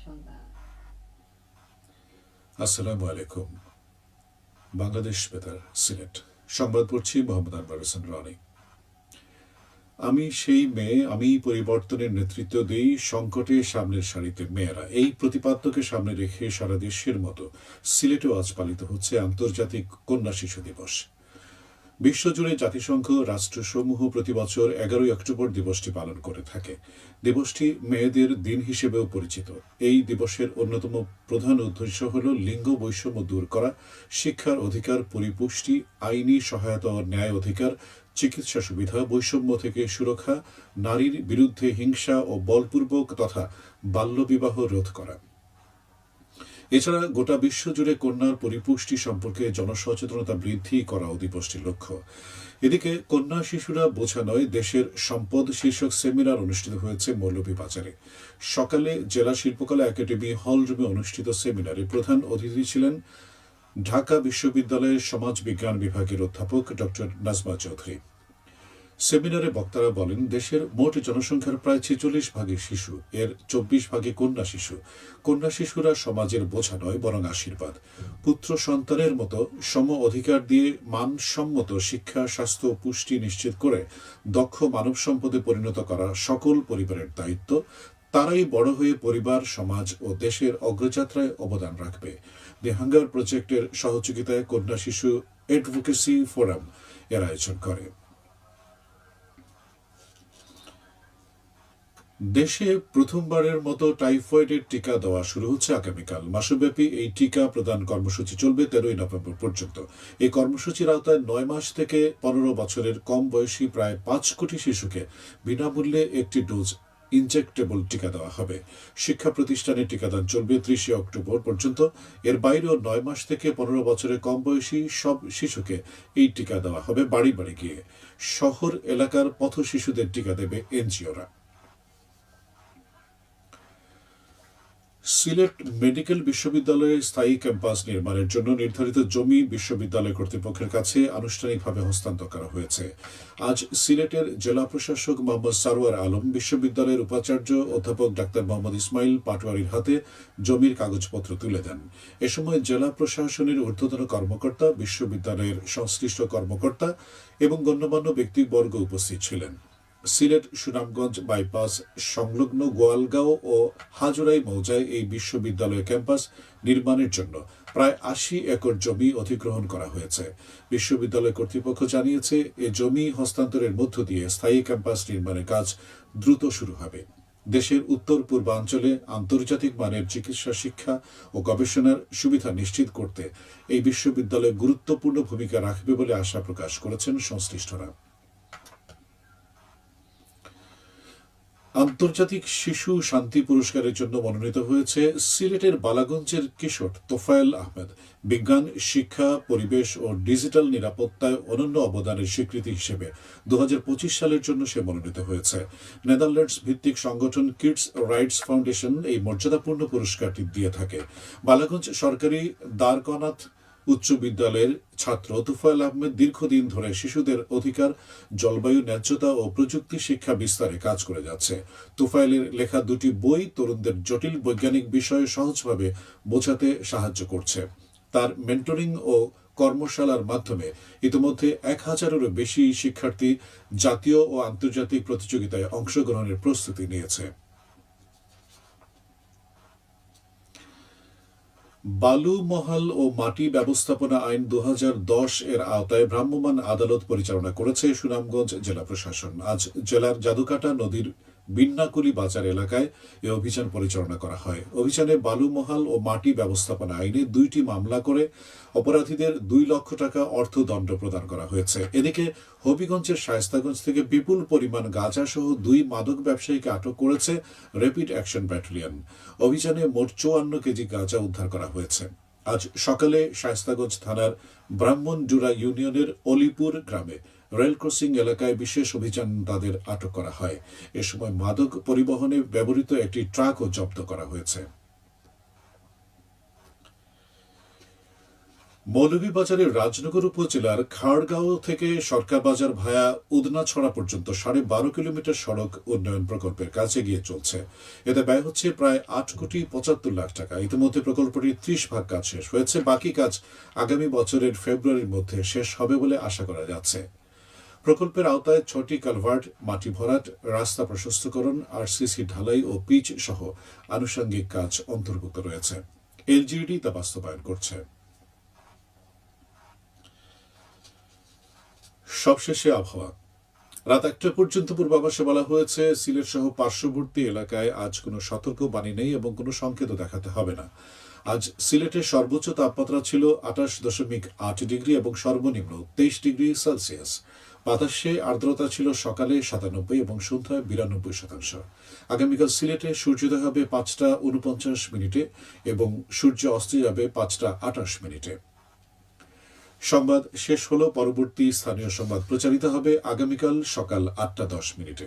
সংবাদ। আসসালামু আলাইকুম। বাংলাদেশ বেতার, সিলেট। সংবাদ পড়ছি মোহাম্মদ আনওয়ার হোসেন রনি। আমি সেই মেয়ে, আমি পরিবর্তনের নেতৃত্ব দেই, সংকটে সামনের সারিতে মেয়েরা। এই প্রতিপাদ্যকে সামনে রেখে সারা দেশের মতো সিলেটেও আজ পালিত হচ্ছে আন্তর্জাতিক কন্যা শিশু দিবস। বিশ্বজুড়ে জাতিসংঘ রাষ্ট্রসমূহ প্রতি বছর 11ই অক্টোবর দিবসটি পালন করে থাকে। দিবসটি মেয়েদের দিন হিসেবেও পরিচিত। এই দিবসের অন্যতম প্রধান উদ্দেশ্য হল লিঙ্গ বৈষম্য দূর করা, শিক্ষার অধিকার, পরিপুষ্টি, আইনি সহায়তা ও ন্যায় অধিকার, চিকিৎসা সুবিধা, বৈষম্য থেকে সুরক্ষা, নারীর বিরুদ্ধে হিংসা ও বলপূর্বক তথা বাল্যবিবাহ রোধ করা। এছাড়া গোটা বিশ্বজুড়ে কন্যার পরিপুষ্টি সম্পর্কে জনসচেতনতা বৃদ্ধি করাও দিবসটির লক্ষ্য। এদিকে কন্যা শিশুরা বোঝা নয়, দেশের সম্পদ শীর্ষক সেমিনার অনুষ্ঠিত হয়েছে মৌলভীবাজারে। সকালে জেলা শিল্পকলা একাডেমি হল রুমে অনুষ্ঠিত সেমিনারে প্রধান অতিথি ছিলেন ঢাকা বিশ্ববিদ্যালয়ের সমাজ বিজ্ঞান বিভাগের অধ্যাপক ডক্টর নাজমা চৌধুরী। সেমিনারে বক্তারা বলেন, দেশের মোট জনসংখ্যার প্রায় 46 ভাগই শিশু, এর 24 ভাগে কন্যা শিশু। কন্যা শিশুরা সমাজের বোঝা নয়, বরং আশীর্বাদ। পুত্র সন্তানের মতো সম অধিকার দিয়ে মানসম্মত শিক্ষা, স্বাস্থ্য ও পুষ্টি নিশ্চিত করে দক্ষ মানব সম্পদে পরিণত করা সকল পরিবারের দায়িত্ব। তারাই বড় হয়ে পরিবার, সমাজ ও দেশের অগ্রযাত্রায় অবদান রাখবে। দি হাঙ্গার প্রজেক্টের সহযোগিতায় কন্যা শিশু অ্যাডভোকেসি ফোরাম এর আয়োজন করে। দেশে প্রথমবারের মতো টাইফয়েডের টিকা দেওয়া শুরু হচ্ছে আগামীকাল। মাসব্যাপী এই টিকা প্রদান কর্মসূচি চলবে 13ই নভেম্বর পর্যন্ত। এই কর্মসূচির আওতায় 9 মাস থেকে 15 বছরের কম বয়সী প্রায় 5 কোটি শিশুকে বিনামূল্যে একটি ডোজ ইনজেক্টেবল টিকা দেওয়া হবে। শিক্ষা প্রতিষ্ঠানে টিকাদান চলবে 30 অক্টোবর পর্যন্ত। এর বাইরেও 9 মাস থেকে 15 বছরের কম বয়সী সব শিশুকে এই টিকা দেওয়া হবে বাড়ি বাড়ি গিয়ে। শহর এলাকার পথ শিশুদের টিকা দেবে এনজিওরা। সিলেট মেডিকেল বিশ্ববিদ্যালয়ের স্থায়ী ক্যাম্পাস নির্মাণের জন্য নির্ধারিত জমি বিশ্ববিদ্যালয় কর্তৃপক্ষের কাছে আনুষ্ঠানিকভাবে হস্তান্তর করা হয়েছে। আজ সিলেটের জেলা প্রশাসক মোহাম্মদ সারোয়ার আলম বিশ্ববিদ্যালয়ের উপাচার্য অধ্যাপক ডাক্তার মোহাম্মদ ইসমাইল পাটোয়ারির হাতে জমির কাগজপত্র তুলে দেন। এ সময় জেলা প্রশাসনের ঊর্ধ্বতন কর্মকর্তা, বিশ্ববিদ্যালয়ের সংশ্লিষ্ট কর্মকর্তা এবং গণ্যমান্য ব্যক্তিবর্গ উপস্থিত ছিলেন। সিলেট সুনামগঞ্জ বাইপাস সংলগ্ন গোয়ালগাঁও ও হাজুরাই মৌজায় এই বিশ্ববিদ্যালয় ক্যাম্পাস নির্মাণের জন্য প্রায় 80 একর জমি অধিগ্রহণ করা হয়েছে। বিশ্ববিদ্যালয় কর্তৃপক্ষ জানিয়েছে, এ জমি হস্তান্তরের মধ্য দিয়ে স্থায়ী ক্যাম্পাস নির্মাণের কাজ দ্রুত শুরু হবে। দেশের উত্তর পূর্বাঞ্চলে আন্তর্জাতিক মানের চিকিৎসা, শিক্ষা ও গবেষণার সুবিধা নিশ্চিত করতে এই বিশ্ববিদ্যালয় গুরুত্বপূর্ণ ভূমিকা রাখবে বলে আশা প্রকাশ করেছেন সংশ্লিষ্টরা। আন্তর্জাতিক শিশু শান্তি পুরস্কারের জন্য মনোনীত হয়েছে সিলেটের বালাগঞ্জের কিশোর তোফায়েল আহমেদ। বিজ্ঞান, শিক্ষা, পরিবেশ ও ডিজিটাল নিরাপত্তায় অনন্য অবদানের স্বীকৃতি হিসেবে 2025 সালের জন্য সে মনোনীত হয়েছে। নেদারল্যান্ডস ভিত্তিক সংগঠন কিডস রাইটস ফাউন্ডেশন এই মর্যাদাপূর্ণ পুরস্কারটি দিয়ে থাকে। বালাগঞ্জ সরকারি দ্বারকানাথ উচ্চ বিদ্যালয়ের ছাত্র তুফায়েল আহমেদ দীর্ঘদিন ধরে শিশুদের অধিকার, জলবায়ু ন্যায্যতা ও প্রযুক্তি শিক্ষা বিস্তারে কাজ করে যাচ্ছে। তুফায়েলের লেখা 2টি বই তরুণদের জটিল বৈজ্ঞানিক বিষয় সহজভাবে বোঝাতে সাহায্য করছে। তার মেন্টরিং ও কর্মশালার মাধ্যমে ইতিমধ্যে 1000-এরও বেশি শিক্ষার্থী জাতীয় ও আন্তর্জাতিক প্রতিযোগিতায় অংশগ্রহণের প্রস্তুতি নিয়েছে। বালু, মহাল ও মাটি ব্যবস্থাপনা আইন 2010 এর আওতায় ভ্রাম্যমাণ আদালত পরিচালনা করেছে সুনামগঞ্জ জেলা প্রশাসন। আজ জেলার জাদুকাটা নদীর বিন্নাকুলি বাজার এলাকায় এ অভিযান পরিচালনা করা হয়। অভিযানে বালু, মহাল ও মাটি ব্যবস্থাপনা আইনে 2টি মামলা করে অপরাধীদের 2 লক্ষ টাকা অর্থদণ্ড প্রদান করা হয়েছে। এদিকে হবিগঞ্জের শায়েস্তাগঞ্জ থেকে বিপুল পরিমাণ গাঁজা সহ 2 মাদক ব্যবসায়ীকে আটক করেছে র্যাপিড অ্যাকশন ব্যাটালিয়ন। অভিযানে মোট 54 কেজি গাঁজা উদ্ধার করা হয়েছে। আজ সকালে শায়েস্তাগঞ্জ থানার ব্রাহ্মণডুরা ইউনিয়নের অলিপুর গ্রামে রেল ক্রসিং এলাকায় বিশেষ অভিযান তাদের আটক করা হয়। এ সময় মাদক পরিবহনে ব্যবহৃত একটি ট্রাকও জব্দ করা হয়েছে। মৌলভীবাজারের রাজনগর উপজেলার খাড়গাঁও থেকে সরকার বাজার ভায়া উদনাছড়া পর্যন্ত 12.5 কিলোমিটার সড়ক উন্নয়ন প্রকল্পের কাজ এগিয়ে চলছে। এতে ব্যয় হচ্ছে প্রায় 8,75,00,000 টাকা। ইতিমধ্যে প্রকল্পটির 30 ভাগ কাজ শেষ হয়েছে। বাকি কাজ আগামী বছরের ফেব্রুয়ারির মধ্যে শেষ হবে বলে আশা করা যাচ্ছে। প্রকল্পের আওতায় 6টি কালভার্ট, মাটি ভরাট, রাস্তা প্রশস্তকরণ, আরসিসি ঢালাই ও পিচ সহ আনুষঙ্গিক কাজ অন্তর্ভুক্ত রয়েছে। এলজিইডি তা বাস্তবায়ন করছে। সবশেষে আবহাওয়া। রাত 1টা পর্যন্ত পূর্বাভাসে বলা হয়েছে, সিলেট সহ পার্শ্ববর্তী এলাকায় আজ কোনো সতর্কবাণী নেই এবং কোনো সংকেতও দেখাতে হবে না। আজ সিলেটের সর্বোচ্চ তাপমাত্রা ছিল 28.8 ডিগ্রি এবং সর্বনিম্ন 23 ডিগ্রি সেলসিয়াস। বাতাসে আর্দ্রতা ছিল সকালে 97 এবং সন্ধ্যায় 92%। আগামীকাল সিলেটে সূর্যোদয় হবে 5টা 49 মিনিটে এবং সূর্য অস্ত যাবে 5টা 28 মিনিটে। সংবাদ শেষ হলো। পরবর্তী স্থানীয় সংবাদ প্রচারিত হবে আগামীকাল সকাল 8টা 10 মিনিটে।